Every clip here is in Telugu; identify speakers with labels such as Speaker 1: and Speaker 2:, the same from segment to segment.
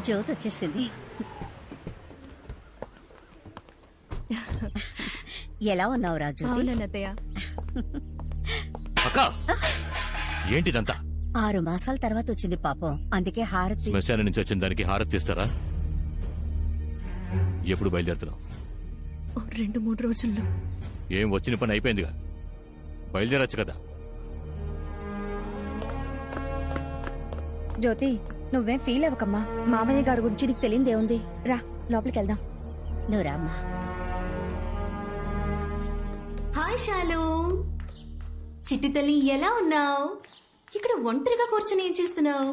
Speaker 1: జ్యోతి వచ్చేసింది. ఎలా ఉన్నావు రాజు?
Speaker 2: అవునన్నయ్య.
Speaker 3: అక్క ఏంటిదంతా?
Speaker 1: 6 మాసాల తర్వాత వచ్చింది పాపం, అందుకే హారతి.
Speaker 3: శ్మశానం నుంచి వచ్చిన దానికి హారతి ఇస్తారా? ఎప్పుడు బయలుదేరుతున్నావు?
Speaker 2: 2-3 రోజుల్లో.
Speaker 3: ఏం వచ్చిన పని అయిపోయిందిగా, బయలుదేరచ్చు కదా.
Speaker 4: జ్యోతి, నువ్వేం ఫీల్ అవ్వకమ్మా. మామయ్య గారి గురించి నీకు తెలియదేముంది. రా లోపలికి వెళ్దాం.
Speaker 1: నువ్వు రామ్మా.
Speaker 2: హాయ్ శాలు, చిట్టి తల్లి ఎలా ఉన్నావు? ఇక్కడ ఒంటరిగా కూర్చొని ఏం చేస్తున్నావు?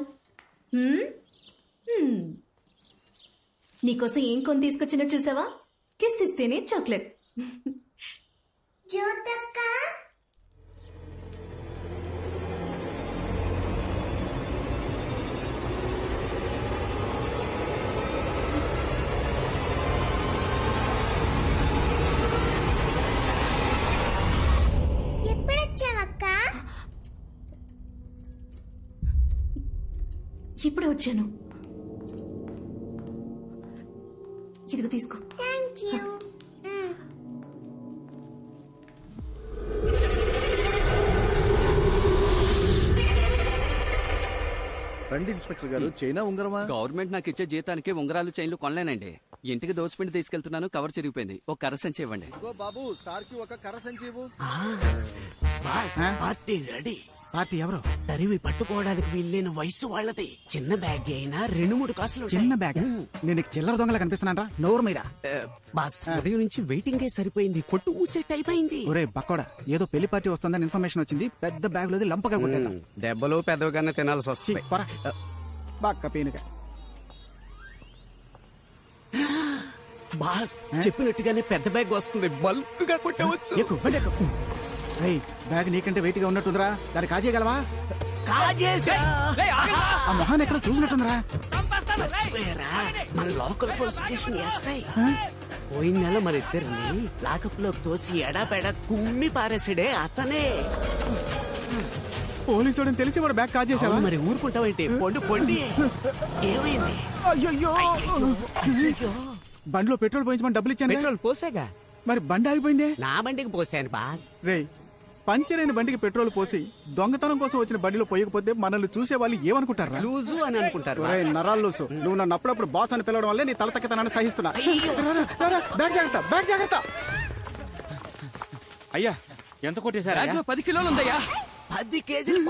Speaker 2: నీకోసం ఏం కొని తీసుకొచ్చినా చూసావా? కిస్ ఇస్తేనే చాక్లెట్. ఇప్పుడే వచ్చాను. ఇదిగో తీసుకో.
Speaker 5: రండి ఇన్స్పెక్టర్ గారు. చైనా ఉంగరమా?
Speaker 6: గవర్నమెంట్ నాకు ఇచ్చే జీతానికి ఉంగరాలు చైన్లు కొనలేనండి. ఇంటికి దోచిపిండి తీసుకెళ్తున్నాను, కవర్ చిరిగిపోయింది. ఒక కర్ర సంచి ఇవ్వండి.
Speaker 5: బాబు, సార్కి ఒక కర్ర సంచి ఇవ్వు.
Speaker 7: Party ready.
Speaker 8: పార్టీ ఎవరు?
Speaker 7: తరివి పట్టుకోవడానికి వీల్లేని వయసు వాళ్ళది. చిన్న బ్యాగ్ అయినా 2-3 కాసులు.
Speaker 8: చిన్న బ్యాగ్? నేను చిల్లర దొంగలా కనిపిస్తున్నారా? నోరు మీరా?
Speaker 7: బాస్, ఉదయం నుంచి వెయిటింగే సరిపోయింది. కొట్టు మూసే టైప్ అయింది.
Speaker 8: ఒరే బక్కోడా, ఏదో పెళ్లి పార్టీ వస్తుందని ఇన్ఫర్మేషన్ వచ్చింది. పెద్ద బ్యాగ్ లోది లంపగా కొట్టేద్దాం.
Speaker 6: దెబ్బలు పెద్దగానే తినాల్సి వస్తుంది.
Speaker 8: బాక్క పీనుగా.
Speaker 7: బాస్ చెప్పినట్టుగానే పెద్ద బ్యాగ్ వస్తుంది. బల్క్ గా కొట్టవచ్చు.
Speaker 8: బ్యాగ్ నీకంటే వెయిట్ గా ఉన్నట్టుందిరా, దాన్ని కాజేయగలవా? ఆ మొహాన్ని ఎక్కడ చూసినట్టుందిరా.
Speaker 7: మన లోకల్ పోలీస్ స్టేషన్ ఎస్ఐ పోయిన నెల మన ఇద్దరిని లాకప్ లో తోసి ఎడాపెడా కుమ్మి పారేసాడే అతనే.
Speaker 8: పోలీసు తెలిసి వాడు బ్యాగ్ కాజేసావా?
Speaker 7: మరి ఊరుకుంటావేంటి? పొండి పొండి. ఏమైంది?
Speaker 8: అయ్యో, బండిలో పెట్రోల్ పోయించమని డబ్బులు ఇచ్చాను.
Speaker 7: పెట్రోల్ పోసాగా.
Speaker 8: మరి బండి ఆగిపోయిందే.
Speaker 7: నా బండికి పోసాను బాస్.
Speaker 8: రే, పంచర్ అయిన బండికి పెట్రోల్ పోసి దొంగతనం కోసం వచ్చిన బండిలో పోయకపోతే మనల్ని చూసే వాళ్ళు ఏమనుకుంటారా?
Speaker 7: లూజు అని అనుకుంటారు.
Speaker 8: నరాలు లూసు. నువ్వు నన్ను అప్పుడప్పుడు బాస్ అని పిలవడం వల్లే నీ తల తక్కతనాన్ని సహిస్తున్నా. బ్యాగ్ జాగ్రత్త, బ్యాగ్ జాగ్రత్త.
Speaker 3: అయ్యా, ఎంత కొట్టేశారా?
Speaker 6: 10 కిలోలు ఉందయ్యా.
Speaker 7: 10 కేజీలు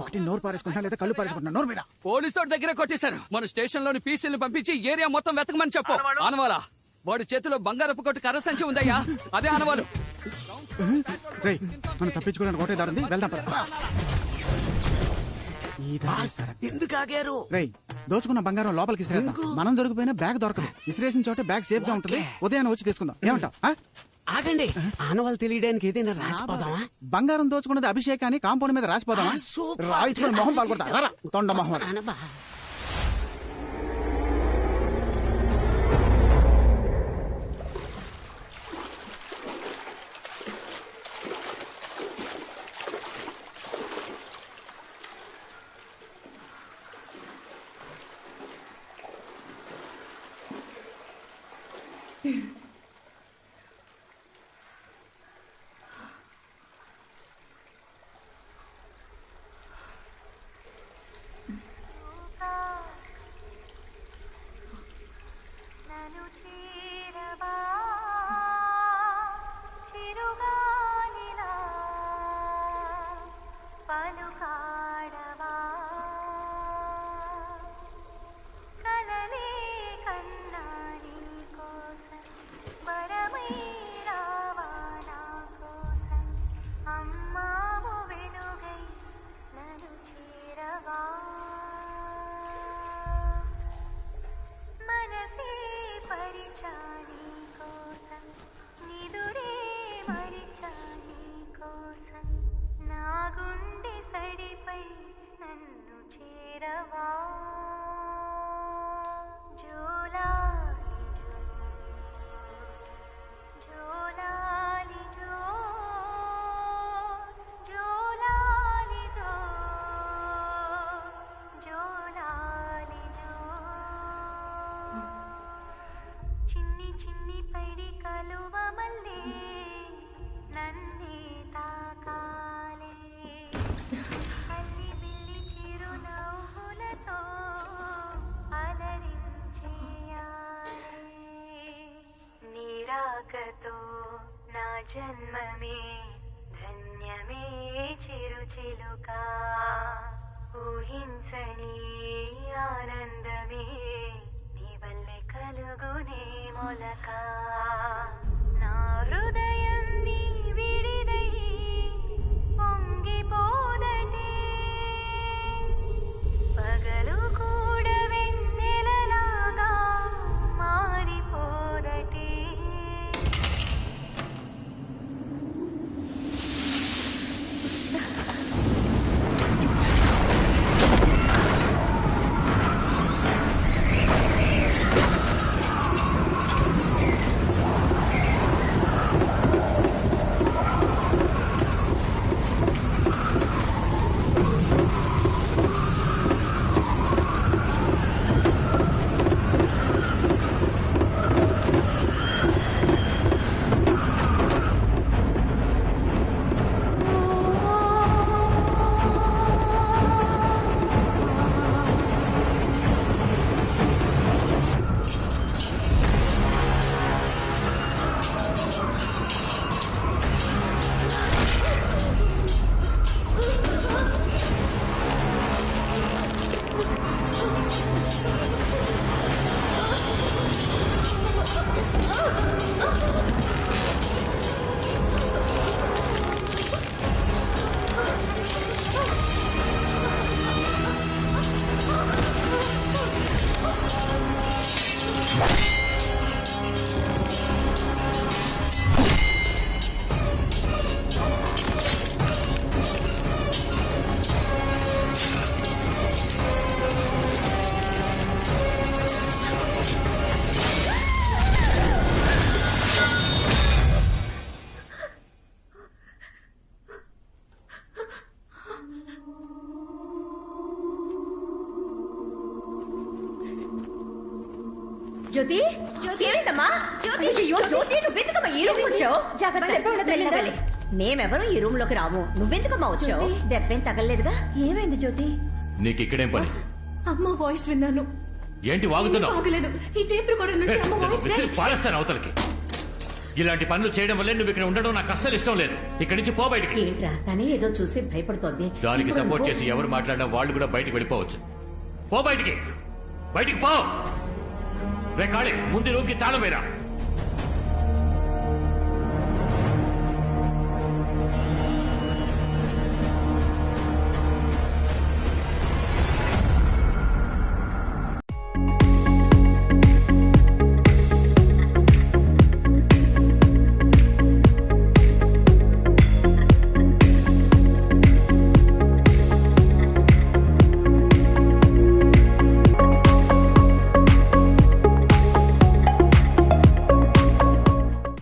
Speaker 8: ఒకటి నోరు పారేసుకుంటున్నా లేదా కళ్ళు పారేసుకుంటున్నా? నోరు మీద.
Speaker 6: పోలీసు దగ్గర కొట్టేశారు. మన స్టేషన్ లోని పీసీలను పంపించి ఏరియా మొత్తం వెతకమని చెప్పు. ఆనవాలా వాడి చేతిలో బంగారపు కొట్టు కర్ర సంచి ఉందయ్యా, అదే ఆనవాలు.
Speaker 8: మనం తప్పించుకోవడానికి ఒకటే దారుంది, వెళ్దాం.
Speaker 7: ఎందుకు ఆగారు?
Speaker 8: దోచుకున్న బంగారం లోపలికి ఇసిరేద్దాం. మనం దొరికిపోయినా బ్యాగ్ దొరకదు. ఇసిరేసిన చోట బ్యాగ్ సేఫ్ గా ఉంటుంది. ఉదయాన్నే వచ్చి తీసుకుందాం. ఏమంటావ్?
Speaker 7: ఆగండి, ఆనవాళ్ళు తెలియడానికి ఏదైనా రాసిపోదామా?
Speaker 8: బంగారం దోచుకున్నది అభిషేకాన్ని కాంపౌండ్ మీద రాసిపోదామా? రాయించుకుని మొహం పాల్గొడతా. తొండ మొహం.
Speaker 9: జన్మమే ధన్యమే చిరుచిలుక ఊహించని ఆనందమే నీ వల్లే కలుగునే మొలక నా హృదయం నీ విడిదై పొంగిపోదటే పగలు కూడా వెన్నెలలాగా మారిపోదటే
Speaker 4: జ్యోతి ఏమైందమ్మా అయ్యో జ్యోతి నువ్వెందుకమ్మా ఈ రూమ్ వచ్చావు జాగ్రత్త మేమెవరూ ఈ రూమ్ లోకి రాము నువ్వెందుకమ్మా వచ్చావు దెబ్బేం తగలలేదుగా ఏమైంది జ్యోతి
Speaker 3: నీకు ఇక్కడేం పని
Speaker 2: అమ్మ వాయిస్ విన్నాను.
Speaker 3: ఏంటి వాగుతున్నావు
Speaker 2: ఆగలేదు. ఈ టేప్ రికార్డర్ నుంచి అమ్మ వాయిస్
Speaker 3: విసిరి పారేస్తాను అవతలకి. ఇలాంటి పనులు చేయడం వల్లే నువ్వు ఇక్కడ ఉండడం నాకు అస్సలు ఇష్టం లేదు. ఇక్కడి నుంచి పో బయటికి.
Speaker 1: ఏంట్రా తనే ఏదో చూసి భయపడుతోంది.
Speaker 3: దానికి సపోర్ట్ చేసి ఎవరు మాట్లాడినా వాళ్ళు కూడా బయటికి వెళ్ళిపోవచ్చు. పో బయటికి, బయటికి పో. రే కాళీ, ముందు రూమ్కి తాళం వేరా.